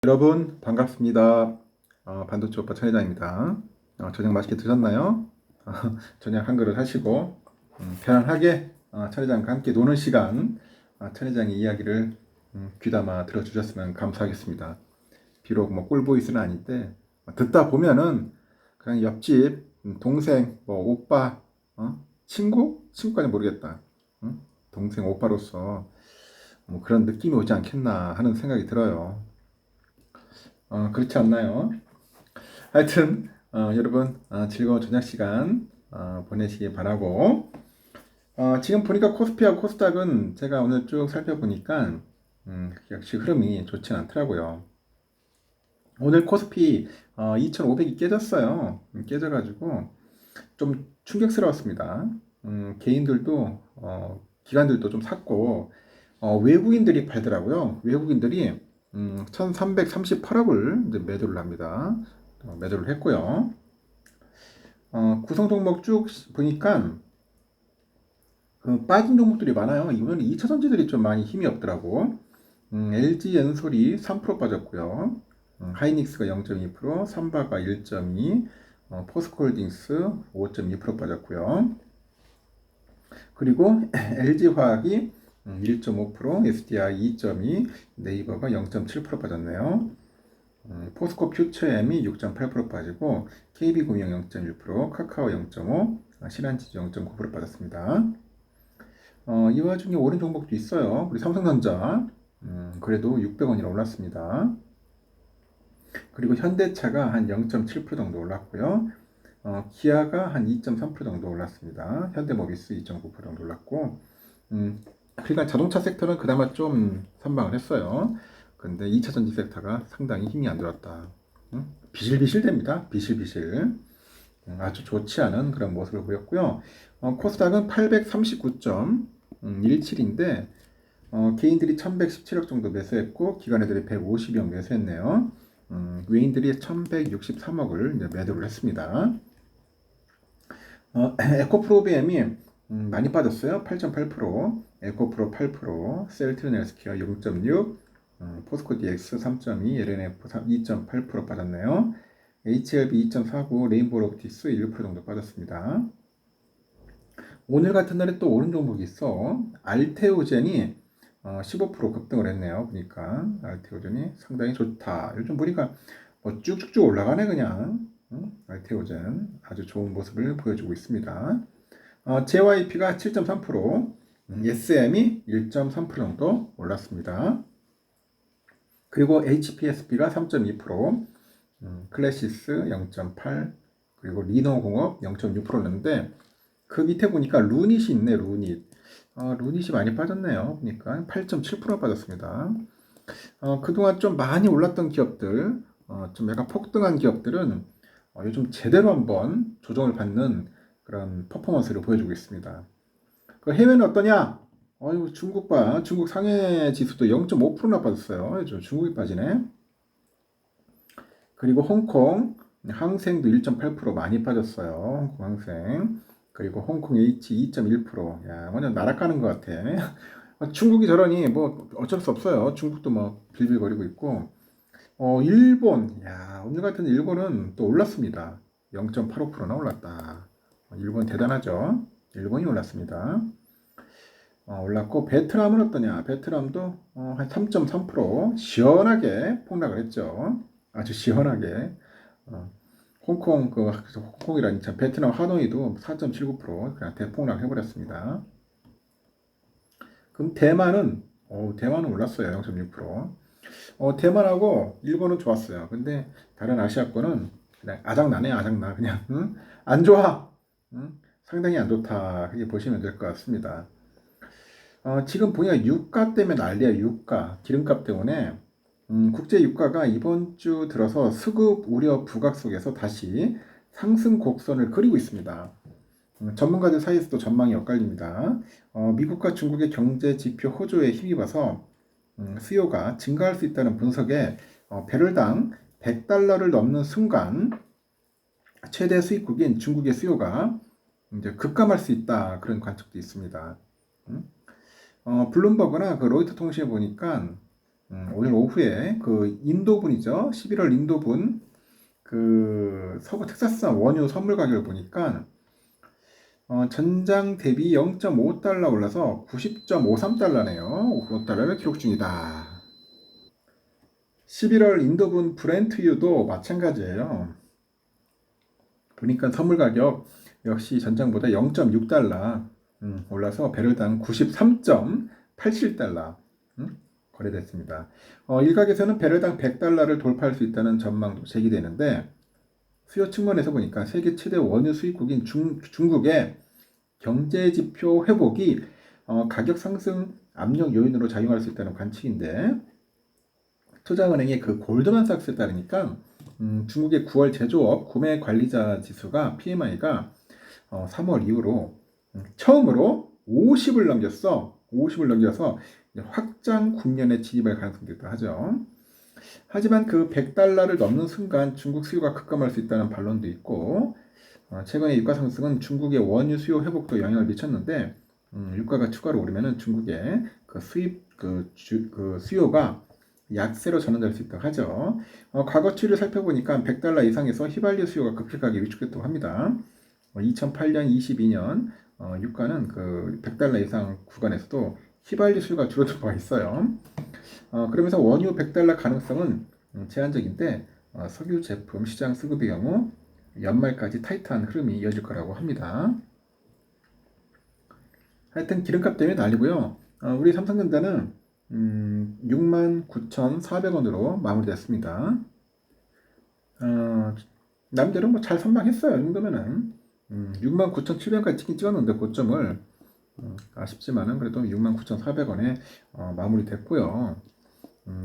여러분 반갑습니다. 반도체 오빠 천 회장입니다. 저녁 맛있게 드셨나요? 저녁 한 그릇 하시고 편안하게 천 회장과 함께 노는 시간, 천 회장의 이야기를 귀담아 들어주셨으면 감사하겠습니다. 비록 뭐 꿀보이스는 아닌데 듣다 보면은 그냥 옆집 동생, 뭐 오빠, 친구까지 모르겠다. 동생 오빠로서 뭐 그런 느낌이 오지 않겠나 하는 생각이 들어요. 그렇지 않나요? 하여튼 여러분 즐거운 저녁 시간 보내시기 바라고, 지금 보니까 코스피하고 코스닥은 제가 오늘 쭉 살펴보니까 역시 흐름이 좋지 않더라고요. 오늘 코스피 2,500이 깨졌어요. 깨져가지고 좀 충격스러웠습니다. 개인들도 기관들도 좀 샀고, 외국인들이 팔더라고요. 외국인들이 1,338억을 이제 매도를 합니다. 매도를 했고요. 구성 종목 쭉 보니까 빠진 종목들이 많아요. 이번에 2차전지들이 좀 많이 힘이 없더라고. LG 엔솔이 3% 빠졌고요. 하이닉스가 0.2%, 삼바가 1.2%, 포스코홀딩스 5.2% 빠졌고요. 그리고 LG화학이 1.5%, SDI 2.2%, 네이버가 0.7% 빠졌네요. 포스코 퓨처엠이 6.8% 빠지고, KB금융 0.1%, 카카오 0.5%, 신한지주 0.9% 빠졌습니다. 이 와중에 오른 종목도 있어요. 우리 삼성전자 그래도 600원이나 올랐습니다. 그리고 현대차가 한 0.7% 정도 올랐고요. 기아가 한 2.3% 정도 올랐습니다. 현대모비스 2.9% 정도 올랐고, 그러니까 자동차 섹터는 그나마 좀 선방을 했어요. 근데 2차 전지 섹터가 상당히 힘이 안 들었다. 비실비실 됩니다. 비실비실. 아주 좋지 않은 그런 모습을 보였고요. 코스닥은 839.17인데 개인들이 1117억 정도 매수했고, 기관애들이 150억 매수했네요. 외인들이 1163억을 매도를 했습니다. 에코프로비엠이 많이 빠졌어요. 8.8%, 에코프로 8%, 셀트리온 헬스케어 0.6%, 포스코 DX 3.2%, LNF 2.8% 빠졌네요. HLB 2.49%, 레인보우 롭티스 1% 정도 빠졌습니다. 오늘 같은 날에 또 오른 종목이 있어. 알테오젠이 15% 급등을 했네요. 보니까 알테오젠이 상당히 좋다. 요즘 보니까 뭐 쭉쭉쭉 올라가네 그냥. 알테오젠 아주 좋은 모습을 보여주고 있습니다. JYP가 7.3%, SM이 1.3% 정도 올랐습니다. 그리고 HPSB가 3.2%, 클래시스 0.8%, 그리고 리노공업 0.6%였는데, 그 밑에 보니까 루닛이 있네. 루닛. 루닛이 많이 빠졌네요. 보니까 8.7% 빠졌습니다. 그동안 좀 많이 올랐던 기업들, 좀 약간 폭등한 기업들은 요즘 제대로 한번 조정을 받는 그런 퍼포먼스를 보여주고 있습니다. 그 해외는 어떠냐? 중국 봐. 중국 상해 지수도 0.5%나 빠졌어요. 중국이 빠지네. 그리고 홍콩 항생도 1.8% 많이 빠졌어요. 홍콩 항생. 그리고 홍콩 H 2.1%. 야, 완전 날아가는 것 같아. 중국이 저러니 뭐 어쩔 수 없어요. 중국도 뭐 빌빌거리고 있고. 일본. 야, 오늘 같은 일본은 또 올랐습니다. 0.85%나 올랐다. 일본 대단하죠. 일본이 올랐습니다. 올랐고, 베트남은 어떠냐? 베트남도 한 3.3% 시원하게 폭락을 했죠. 아주 시원하게. 어, 홍콩이라니 참, 베트남 하노이도 4.79% 그냥 대폭락 해버렸습니다. 그럼 대만은 올랐어요. 0.6%. 대만하고 일본은 좋았어요. 근데 다른 아시아권은 그냥 아작나네, 아작나. 그냥, 안 좋아. 상당히 안 좋다. 그렇게 보시면 될 것 같습니다. 지금 보니까 유가 때문에 난리야, 유가. 기름값 때문에. 국제 유가가 이번 주 들어서 수급 우려 부각 속에서 다시 상승 곡선을 그리고 있습니다. 전문가들 사이에서도 전망이 엇갈립니다. 미국과 중국의 경제 지표 호조에 힘입어서 수요가 증가할 수 있다는 분석에 배럴당 100달러를 넘는 순간 최대 수입국인 중국의 수요가 이제 급감할 수 있다, 그런 관측도 있습니다. 블룸버그나 그 로이터 통신에 보니까 오늘 오후에 그 인도분이죠. 11월 인도분 그 서부 텍사스산 원유 선물 가격을 보니까 전장 대비 0.5달러 올라서 90.53달러네요. 5달러를 기록 중이다. 11월 인도분 브렌트유도 마찬가지예요. 보니까 선물 가격 역시 전장보다 0.6달러 올라서 배럴당 93.87달러 거래됐습니다. 일각에서는 배럴당 100달러를 돌파할 수 있다는 전망도 제기되는데 수요 측면에서 보니까 세계 최대 원유 수입국인 중국의 경제지표 회복이 가격 상승 압력 요인으로 작용할 수 있다는 관측인데 투자은행의 그 골드만삭스에 따르니까 중국의 9월 제조업 구매 관리자 지수가 PMI가 3월 이후로 처음으로 50을 넘겼어. 50을 넘겨서 확장 국면에 진입할 가능성도 있다 하죠. 하지만 그 100달러를 넘는 순간 중국 수요가 급감할 수 있다는 반론도 있고 최근의 유가 상승은 중국의 원유 수요 회복도 영향을 미쳤는데 유가가 추가로 오르면은 중국의 그 그 수요가 약세로 전환될 수 있다고 하죠. 과거 추이를 살펴보니까 100달러 이상에서 휘발유 수요가 급격하게 위축됐다고 합니다. 2008년, 22년 유가는 그 100달러 이상 구간에서도 휘발유 수요가 줄어든 바가 있어요. 그러면서 원유 100달러 가능성은 제한적인데 석유 제품 시장 수급의 경우 연말까지 타이트한 흐름이 이어질 거라고 합니다. 하여튼 기름값 때문에 난리고요. 우리 삼성전자는 69,400원으로 마무리됐습니다. 남대로 뭐 잘 선방했어요. 이 정도면은 69,700원까지 찍긴 찍었는데 고점을 아쉽지만은 그래도 69,400원에 마무리됐고요.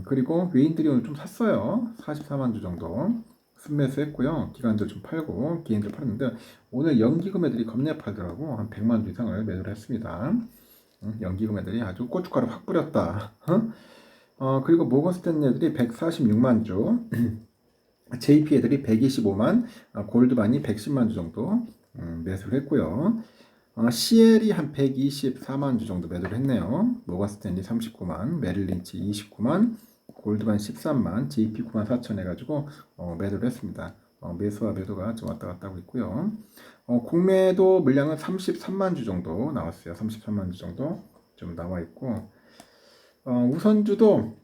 그리고 외인들이 오늘 좀 샀어요. 44만 주 정도 순매수했고요. 기관들 좀 팔고 개인들 팔았는데 오늘 연기금 애들이 겁내 팔더라고. 한 100만 주 이상을 매도를 했습니다. 연기금 애들이 아주 고춧가루 확 뿌렸다. 그리고 모건 스탠리 애들이 146만 주, JP 애들이 125만, 골드만이 110만 주 정도 매수를 했고요. CL이 한 124만 주 정도 매도를 했네요. 모건 스탠리 39만, 메릴린치 29만, 골드만 13만, JP 9만 4천 해가지고 매도를 했습니다. 매수와 매도가 좀 왔다 갔다 하고 있고요. 공매도 물량은 33만 주 정도 나왔어요. 33만 주 정도 좀 나와 있고 우선주도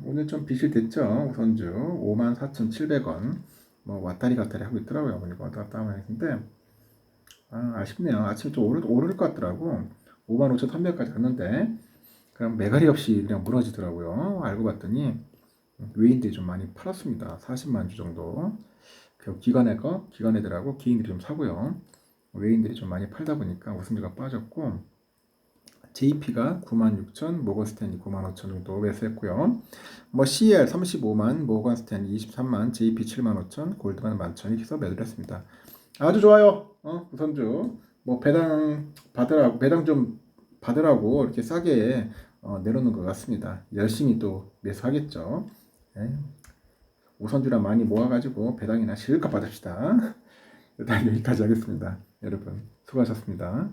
오늘 좀 비실 됐죠. 우선주 54,700원 뭐 왔다리 갔다리 하고 있더라고요. 보니까 왔다 갔다 하고 있는데 아쉽네요. 아침에 좀 오를 것 같더라고. 55,300까지 갔는데 그냥 매갈이 없이 그냥 무너지더라고요. 알고 봤더니 외인들이 좀 많이 팔았습니다. 40만 주 정도. 기관 애들하고 개인들이 좀 사고요. 외인들이 좀 많이 팔다 보니까 우선주가 빠졌고 JP가 96,000, 모건스탠리 95,000 정도 매수했고요. 뭐 CL 35만, 모건스탠리 23만, JP 75,000, 골드만 11,000 이렇게 해서 매도를 했습니다. 아주 좋아요. 우선주 뭐 배당 좀 받으라고 이렇게 싸게 내놓는 것 같습니다. 열심히 또 매수하겠죠. 네. 우선주라 많이 모아가지고 배당이나 실컷 받읍시다. 일단 여기까지 하겠습니다. 여러분 수고하셨습니다.